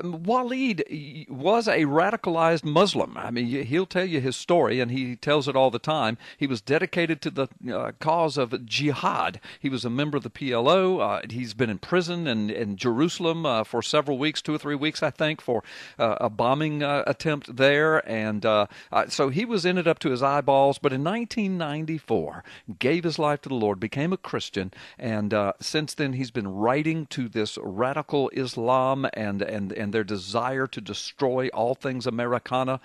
Walid was a radicalized Muslim. I mean, he'll tell you his story, and he tells it all the time. He was dedicated to the cause of jihad. He was a member of the PLO. He's been in prison in Jerusalem for several weeks, 2 or 3 weeks, I think, for a bombing attempt there. And so he was in it up to his eyeballs. But in 1994, gave his life to the Lord, became a Christian, and since then he's been writing to this radical Islam and their desire to destroy all things Americana.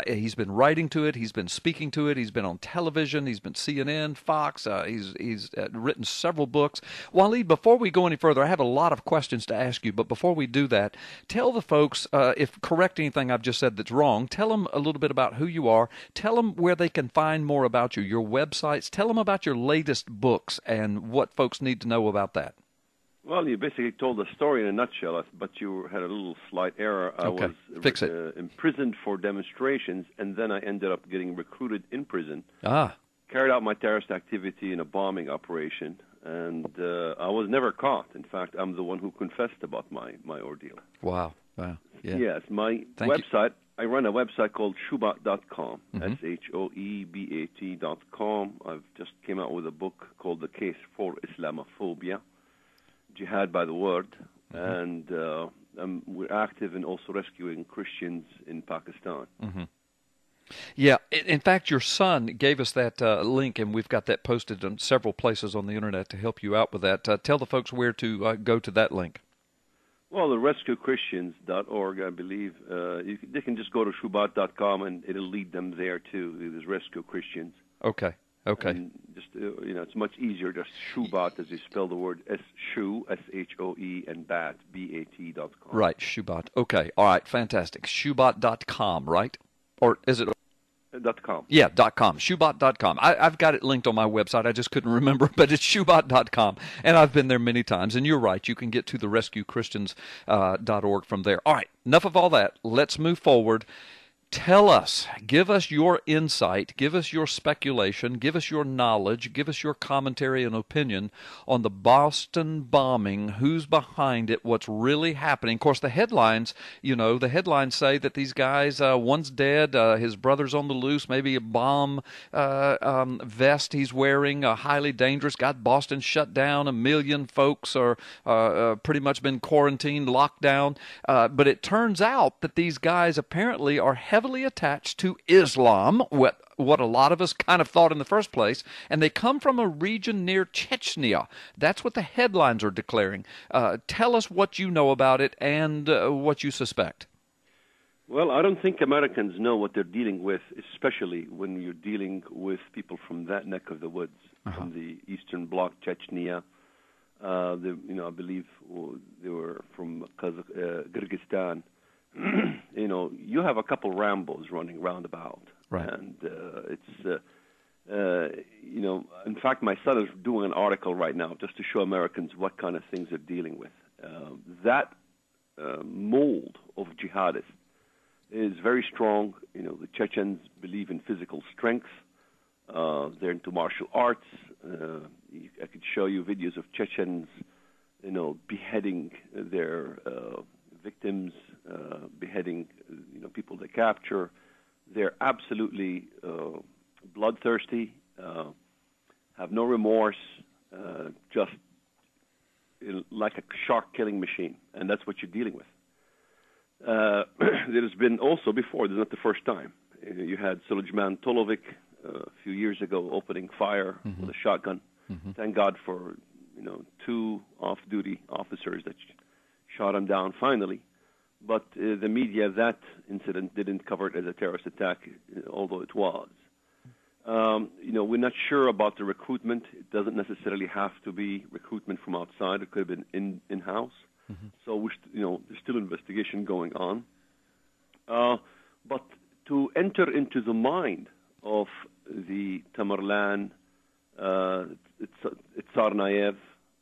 He's been writing to it. He's been speaking to it. He's been on television. He's been CNN, Fox. He's written several books. Walid, before we go any further, I have a lot of questions to ask you, but before we do that, tell the folks, if correct anything I've just said that's wrong, tell them a little bit about who you are. Tell them where they can find more about you, your websites. Tell them about your latest books and what folks need to know about that. Well, you basically told the story in a nutshell, but you had a little slight error. I was Fix it. Imprisoned for demonstrations, and then I ended up getting recruited in prison. Carried out my terrorist activity in a bombing operation, and I was never caught. In fact, I'm the one who confessed about my ordeal. Wow. Yeah. Yes, my website, I run a website called Shoebat.com, Shoebat.com. I've just came out with a book called The Case for Islamophobia, Jihad by the Word, and we're active in also rescuing Christians in Pakistan. Yeah, in fact, your son gave us that link, and we've got that posted on several places on the Internet to help you out with that. Tell the folks where to go to that link. Well, the rescuechristians.org, I believe. They can just go to Shoebat.com, and it'll lead them there, too. There's Rescue Christians. Okay. And just, it's much easier, just Shoebat, as you spell the word, shoe, S-H-O-E, and bat, B-A-T.com. Right, Shoebat. Okay, all right, fantastic. Shoebat.com, right? Or is it? .com. Yeah, .com. Shoebat.com. I've got it linked on my website. I just couldn't remember, but it's Shoebat.com. And I've been there many times. And you're right. You can get to the rescuechristians.org from there. All right. Enough of all that. Let's move forward. Tell us, give us your insight, give us your speculation, give us your knowledge, give us your commentary and opinion on the Boston bombing, who's behind it, what's really happening. Of course, the headlines, the headlines say that these guys, one's dead, his brother's on the loose, maybe a bomb vest he's wearing, highly dangerous, got Boston shut down, 1 million folks are pretty much been quarantined, locked down. But it turns out that these guys apparently are heavily attached to Islam, what a lot of us kind of thought in the first place, and they come from a region near Chechnya. That's what the headlines are declaring. Tell us what you know about it and what you suspect. Well, I don't think Americans know what they're dealing with, especially when you're dealing with people from that neck of the woods, from the Eastern Bloc, Chechnya. I believe they were from Kyrgyzstan. You have a couple Rambos running roundabout, right? And it's, in fact, my son is doing an article right now just to show Americans what kind of things they're dealing with. That mold of jihadists is very strong. The Chechens believe in physical strength. They're into martial arts. I could show you videos of Chechens, beheading their victims, beheading people they capture. They're absolutely bloodthirsty, have no remorse, just like a shark killing machine, and that's what you're dealing with. There's been also before, this is not the first time. You had Suleiman Tolovic a few years ago opening fire with a shotgun. Thank God for 2 off-duty officers that shot him down finally. But the media, that incident didn't cover it as a terrorist attack, although it was. We're not sure about the recruitment. It doesn't necessarily have to be recruitment from outside. It could have been in-house. So, there's still investigation going on. But to enter into the mind of the Tamerlan, Tsarnaev,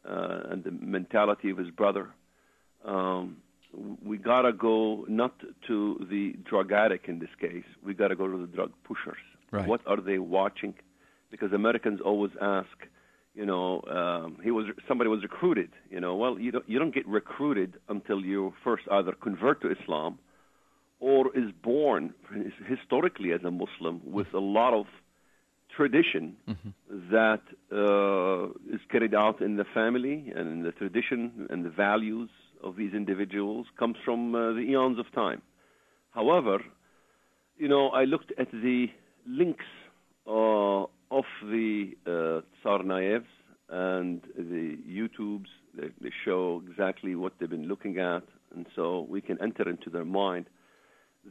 and the mentality of his brother, we got to go not to the drug addict in this case. We got to go to the drug pushers. Right. What are they watching? Because Americans always ask, somebody was recruited. Well, you don't get recruited until you first either convert to Islam or is born historically as a Muslim with a lot of tradition that is carried out in the family, and the tradition and the values of these individuals comes from the eons of time. However, I looked at the links of the Tsarnaevs and the YouTubes. They show exactly what they've been looking at, and so we can enter into their mind.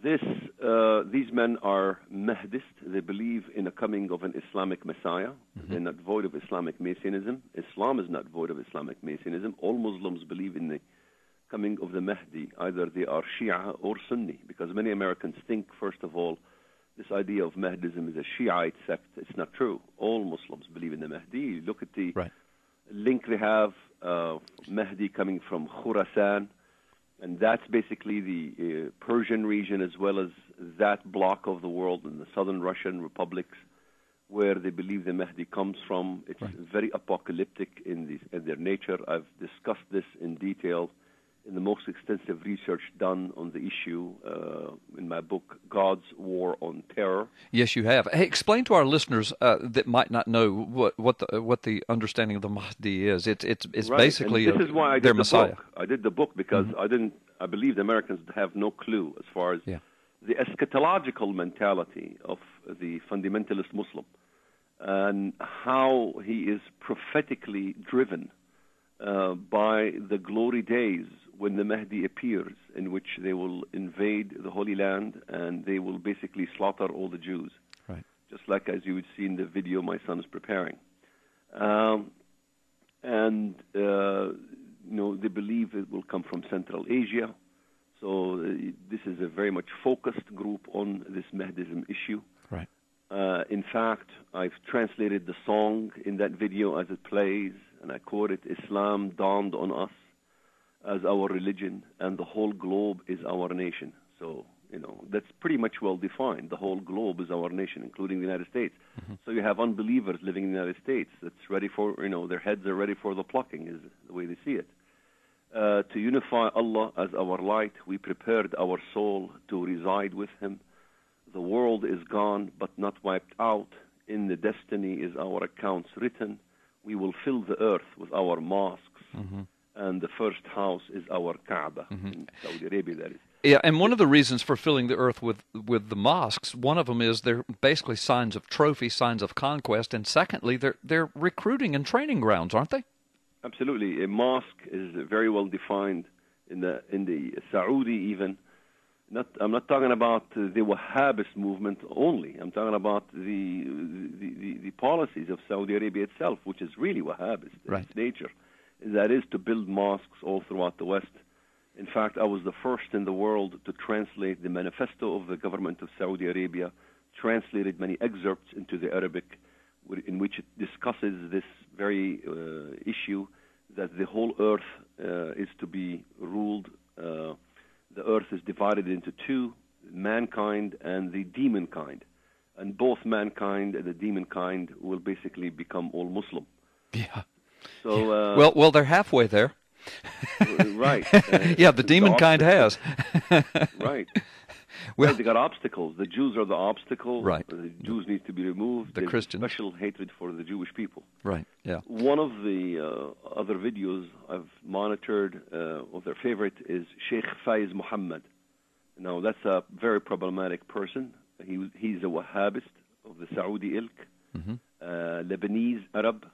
These men are Mahdist. They believe in a coming of an Islamic Messiah. They're not void of Islamic Messianism. Islam is not void of Islamic Messianism. All Muslims believe in the coming of the Mahdi. Either they are Shia or Sunni, because many Americans think, first of all, this idea of Mahdism is a Shiite sect. It's not true. All Muslims believe in the Mahdi. Look at the link they have, Mahdi coming from Khurasan, and that's basically the Persian region, as well as that block of the world in the southern Russian republics where they believe the Mahdi comes from. It's very apocalyptic in their nature. I've discussed this in detail in the most extensive research done on the issue in my book, God's War on Terror. Yes, you have. Hey, explain to our listeners that might not know what the understanding of the Mahdi is. It's basically this is why I their did the Messiah. Book. I did the book because I believe the Americans have no clue as far as the eschatological mentality of the fundamentalist Muslim and how he is prophetically driven by the glory days when the Mahdi appears, in which they will invade the Holy Land and they will basically slaughter all the Jews, just like as you would see in the video my son is preparing. They believe it will come from Central Asia. So this is a very much focused group on this Mahdism issue. In fact, I've translated the song in that video as it plays, and I quote it, "Islam dawned on us as our religion, and the whole globe is our nation." So, that's pretty much well defined. The whole globe is our nation, including the United States. So you have unbelievers living in the United States that's ready for, their heads are ready for the plucking, is the way they see it. To unify Allah as our light, we prepared our soul to reside with Him. The world is gone, but not wiped out. In the destiny is our accounts written. We will fill the earth with our mosques, and the first house is our Kaaba in Saudi Arabia, that is. Yeah, and one of the reasons for filling the earth with the mosques, one of them is they're basically signs of trophy, signs of conquest, and secondly, they're recruiting and training grounds, aren't they? Absolutely. A mosque is very well defined in the Saudi even. I'm not talking about the Wahhabist movement only. I'm talking about the policies of Saudi Arabia itself, which is really Wahhabist in its nature. That is to build mosques all throughout the West. In fact, I was the first in the world to translate the manifesto of the government of Saudi Arabia, translated many excerpts into the Arabic, in which it discusses this very issue that the whole earth is to be ruled. The earth is divided into two, mankind and the demon kind. And both mankind and the demon kind will basically become all Muslim. Yeah. So well, they're halfway there. Right. The demon kind has. Right. Well, they got obstacles. The Jews are the obstacle. Right. The Jews need to be removed. The Christians. Special hatred for the Jewish people. Right. Yeah. One of the other videos I've monitored, of their favorite, is Sheikh Faiz Muhammad. Now, that's a very problematic person. He's a Wahhabist of the Saudi ilk, Lebanese Arab.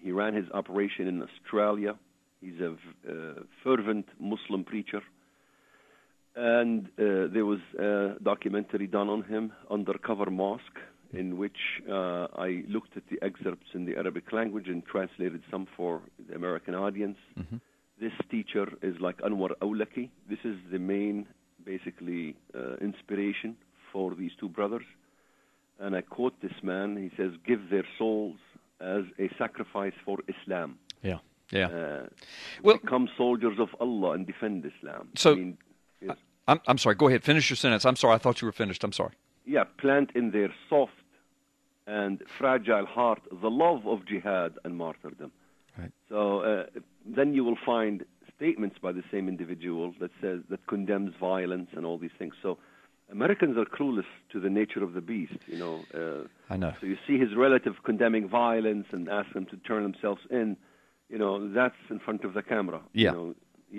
He ran his operation in Australia. He's a fervent Muslim preacher. And there was a documentary done on him, Undercover Mosque, in which I looked at the excerpts in the Arabic language and translated some for the American audience. This teacher is like Anwar Awlaki. This is the main, basically, inspiration for these two brothers. And I quote this man. He says, "Give their souls as a sacrifice for Islam." Become soldiers of Allah and defend Islam. So, I'm sorry. Go ahead. Finish your sentence. I'm sorry. I thought you were finished. I'm sorry. Yeah, plant in their soft and fragile heart the love of jihad and martyrdom. Right. So then you will find statements by the same individual that condemns violence and all these things. So Americans are clueless to the nature of the beast, I know. So you see his relative condemning violence and ask them to turn themselves in, that's in front of the camera. Yeah.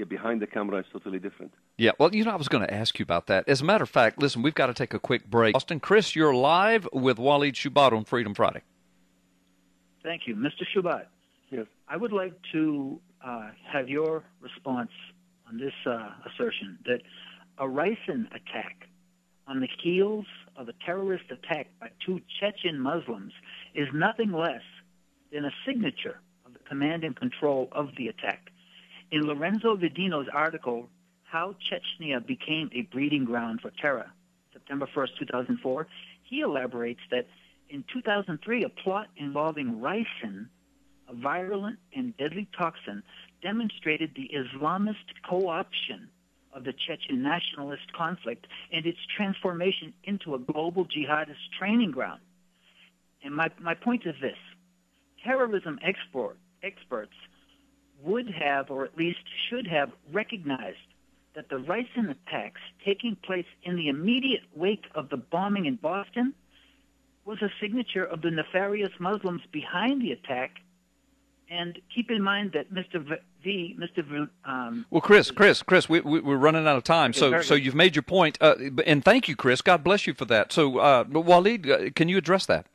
Behind the camera is totally different. Yeah, well, I was going to ask you about that. As a matter of fact, listen, we've got to take a quick break. Austin, Chris, you're live with Walid Shoebat on Freedom Friday. Thank you. Mr. Shoebat, yes. I would like to have your response on this assertion that a ricin attack on the heels of a terrorist attack by two Chechen Muslims is nothing less than a signature of the command and control of the attack. In Lorenzo Vidino's article, How Chechnya Became a Breeding Ground for Terror, September 1st, 2004, he elaborates that in 2003, a plot involving ricin, a virulent and deadly toxin, demonstrated the Islamist co-option of the Chechen nationalist conflict and its transformation into a global jihadist training ground. And my point is this. Terrorism experts would have, or at least should have, recognized that the ricin attacks taking place in the immediate wake of the bombing in Boston was a signature of the nefarious Muslims behind the attack. And keep in mind that well, Chris, we're running out of time. Okay, so you've made your point, and thank you, Chris. God bless you for that. So, Walid, can you address that?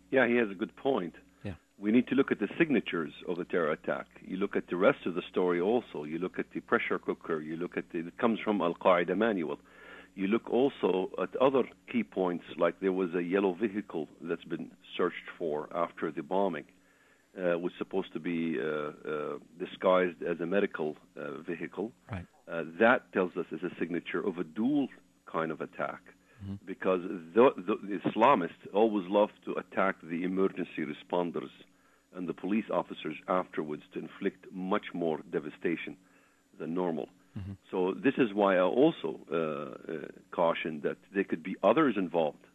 Yeah, he has a good point. Yeah. We need to look at the signatures of the terror attack. You look at the rest of the story also. You look at the pressure cooker. You look at it comes from Al-Qaeda manual. You look also at other key points, like there was a yellow vehicle that's been searched for after the bombing. Was supposed to be disguised as a medical vehicle. Right. That tells us is a signature of a dual kind of attack, because the Islamists always love to attack the emergency responders and the police officers afterwards to inflict much more devastation than normal. So this is why I also caution that there could be others involved.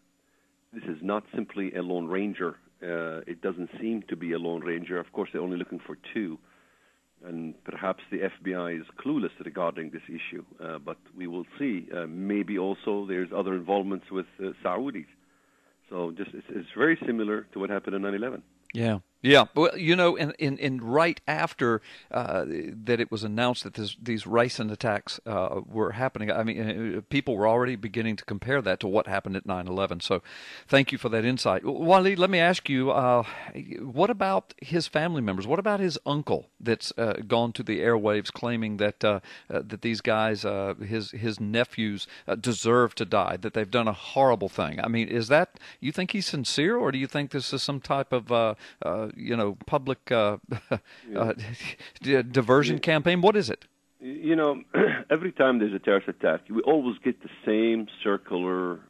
This is not simply a Lone Ranger. It doesn't seem to be a Lone Ranger. Of course, they're only looking for two, and perhaps the FBI is clueless regarding this issue. But we will see. Maybe also there's other involvements with Saudis. So it's very similar to what happened in 9/11. Yeah. Yeah, well, in right after that it was announced that these ricin attacks were happening, I mean, people were already beginning to compare that to what happened at 9/11. So thank you for that insight. Walid, let me ask you, what about his family members? What about his uncle that's gone to the airwaves claiming that that these guys, his nephews, deserve to die, that they've done a horrible thing? I mean, is that, you think he's sincere, or do you think this is some type of public diversion campaign? What is it? Every time there's a terrorist attack, we always get the same circular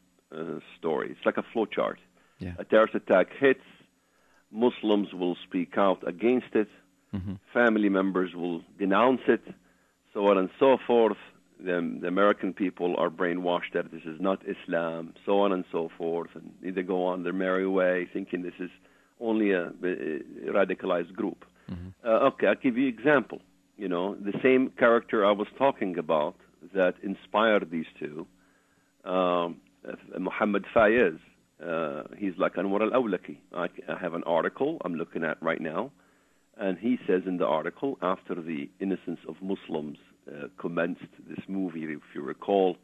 story. It's like a flowchart. Yeah. A terrorist attack hits, Muslims will speak out against it, family members will denounce it, so on and so forth. The American people are brainwashed that this is not Islam, so on and so forth, and they go on their merry way thinking this is only a radicalized group. Okay, I'll give you an example. The same character I was talking about that inspired these two, Mohammed Fayez, he's like Anwar al-Awlaki. I have an article I'm looking at right now, and he says in the article, after the innocence of Muslims commenced this movie, if you recall,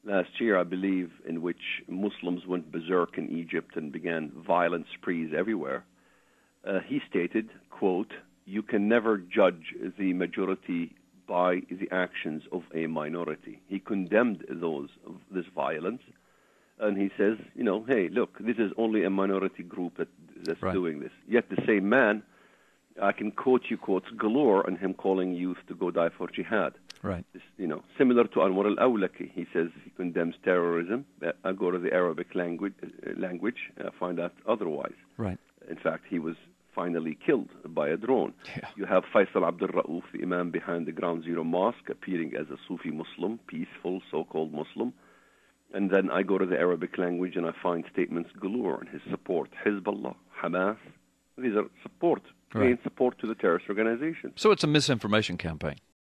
last year, I believe, in which Muslims went berserk in Egypt and began violent sprees everywhere. He stated, quote, "You can never judge the majority by the actions of a minority." He condemned this violence, and he says, hey, look, this is only a minority group that's right. doing this. Yet the same man, I can quote you quotes galore on him calling youth to go die for jihad. Right. Similar to Anwar al-Awlaki. He says he condemns terrorism. I go to the Arabic language, find out otherwise. Right. In fact, he was finally killed by a drone. Yeah. You have Faisal Abdul Rauf, the imam behind the Ground Zero Mosque, appearing as a Sufi Muslim, peaceful so-called Muslim. And then I go to the Arabic language and I find statements galore in his support. Hezbollah, Hamas, these are support, plain support to the terrorist organizations. So it's a misinformation campaign.